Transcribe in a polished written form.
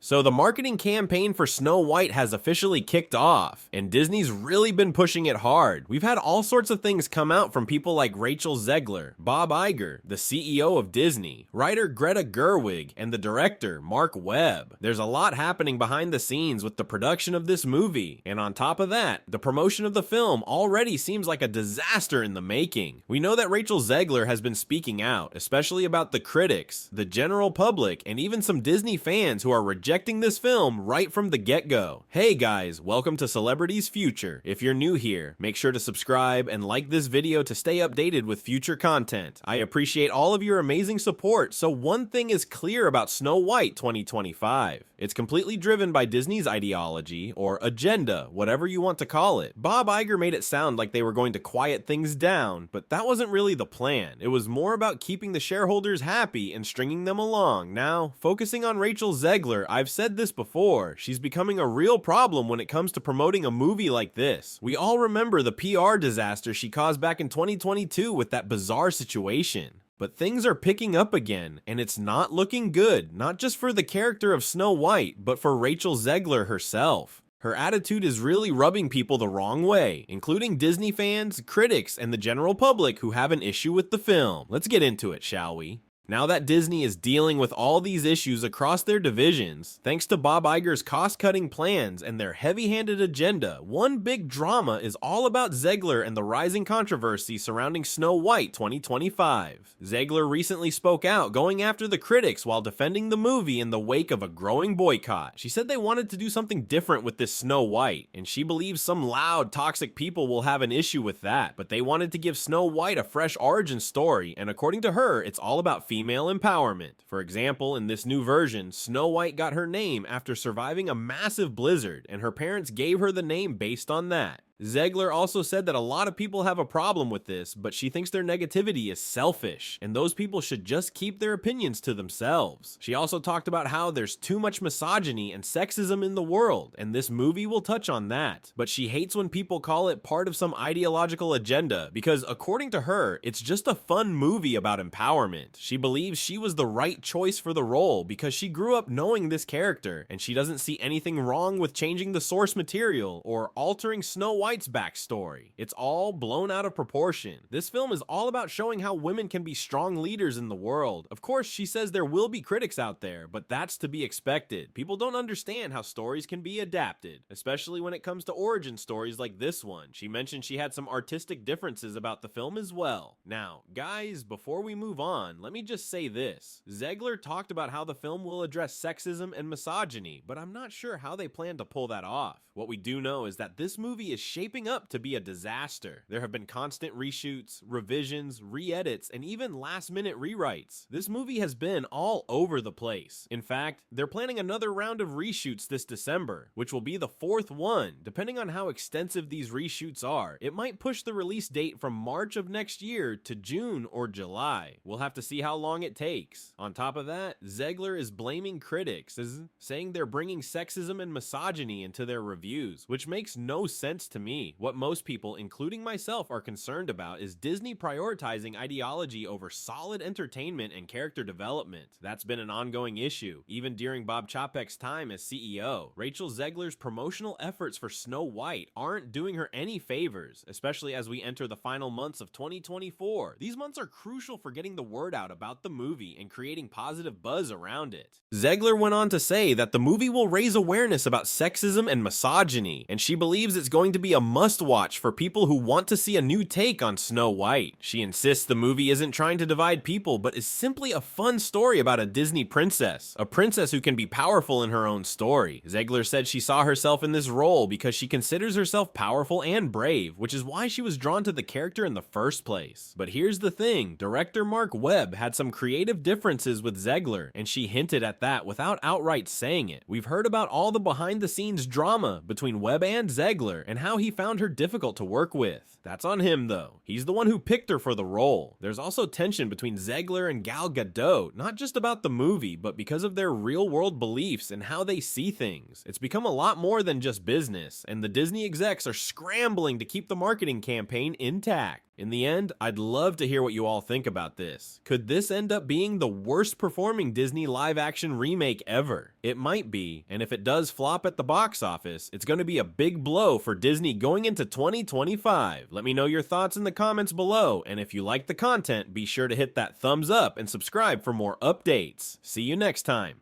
So the marketing campaign for Snow White has officially kicked off, and Disney's really been pushing it hard. We've had all sorts of things come out from people like Rachel Zegler, Bob Iger, the CEO of Disney, writer Greta Gerwig, and the director Mark Webb. There's a lot happening behind the scenes with the production of this movie, and on top of that, the promotion of the film already seems like a disaster in the making. We know that Rachel Zegler has been speaking out, especially about the critics, the general public, and even some Disney fans who are rejecting this film right from the get-go. Hey guys, welcome to Celebrities Future. If you're new here, make sure to subscribe and like this video to stay updated with future content. I appreciate all of your amazing support, so one thing is clear about Snow White 2025. It's completely driven by Disney's ideology, or agenda, whatever you want to call it. Bob Iger made it sound like they were going to quiet things down, but that wasn't really the plan. It was more about keeping the shareholders happy and stringing them along. Now, focusing on Rachel Zegler, I've said this before, she's becoming a real problem when it comes to promoting a movie like this. We all remember the PR disaster she caused back in 2022 with that bizarre situation. But things are picking up again, and it's not looking good, not just for the character of Snow White, but for Rachel Zegler herself. Her attitude is really rubbing people the wrong way, including Disney fans, critics, and the general public who have an issue with the film. Let's get into it, shall we? Now that Disney is dealing with all these issues across their divisions, thanks to Bob Iger's cost-cutting plans and their heavy-handed agenda, one big drama is all about Zegler and the rising controversy surrounding Snow White 2025. Zegler recently spoke out, going after the critics while defending the movie in the wake of a growing boycott. She said they wanted to do something different with this Snow White, and she believes some loud, toxic people will have an issue with that, but they wanted to give Snow White a fresh origin story, and according to her, it's all about female empowerment. For example, in this new version, Snow White got her name after surviving a massive blizzard, and her parents gave her the name based on that. Zegler also said that a lot of people have a problem with this, but she thinks their negativity is selfish, and those people should just keep their opinions to themselves. She also talked about how there's too much misogyny and sexism in the world, and this movie will touch on that. But she hates when people call it part of some ideological agenda, because according to her, it's just a fun movie about empowerment. She believes she was the right choice for the role because she grew up knowing this character, and she doesn't see anything wrong with changing the source material or altering Snow White's backstory. It's all blown out of proportion. This film is all about showing how women can be strong leaders in the world. Of course, she says there will be critics out there, but that's to be expected. People don't understand how stories can be adapted, especially when it comes to origin stories like this one. She mentioned she had some artistic differences about the film as well. Now, guys, before we move on, let me just say this. Zegler talked about how the film will address sexism and misogyny, but I'm not sure how they plan to pull that off. What we do know is that this movie is shaping up to be a disaster. There have been constant reshoots, revisions, re-edits, and even last-minute rewrites. This movie has been all over the place. In fact, they're planning another round of reshoots this December, which will be the fourth one. Depending on how extensive these reshoots are, it might push the release date from March of next year to June or July. We'll have to see how long it takes. On top of that, Zegler is blaming critics, saying they're bringing sexism and misogyny into their reviews, which makes no sense to me. What most people, including myself, are concerned about is Disney prioritizing ideology over solid entertainment and character development. That's been an ongoing issue, even during Bob Chapek's time as CEO. Rachel Zegler's promotional efforts for Snow White aren't doing her any favors, especially as we enter the final months of 2024. These months are crucial for getting the word out about the movie and creating positive buzz around it. Zegler went on to say that the movie will raise awareness about sexism and misogyny, and she believes it's going to be a must-watch for people who want to see a new take on Snow White. She insists the movie isn't trying to divide people, but is simply a fun story about a Disney princess, a princess who can be powerful in her own story. Zegler said she saw herself in this role because she considers herself powerful and brave, which is why she was drawn to the character in the first place. But here's the thing, director Mark Webb had some creative differences with Zegler, and she hinted at that without outright saying it. We've heard about all the behind-the-scenes drama between Webb and Zegler, and how he found her difficult to work with. That's on him though. He's the one who picked her for the role. There's also tension between Zegler and Gal Gadot, not just about the movie, but because of their real-world beliefs and how they see things. It's become a lot more than just business, and the Disney execs are scrambling to keep the marketing campaign intact. In the end, I'd love to hear what you all think about this. Could this end up being the worst performing Disney live-action remake ever? It might be, and if it does flop at the box office, it's going to be a big blow for Disney going into 2025. Let me know your thoughts in the comments below, and if you like the content, be sure to hit that thumbs up and subscribe for more updates. See you next time.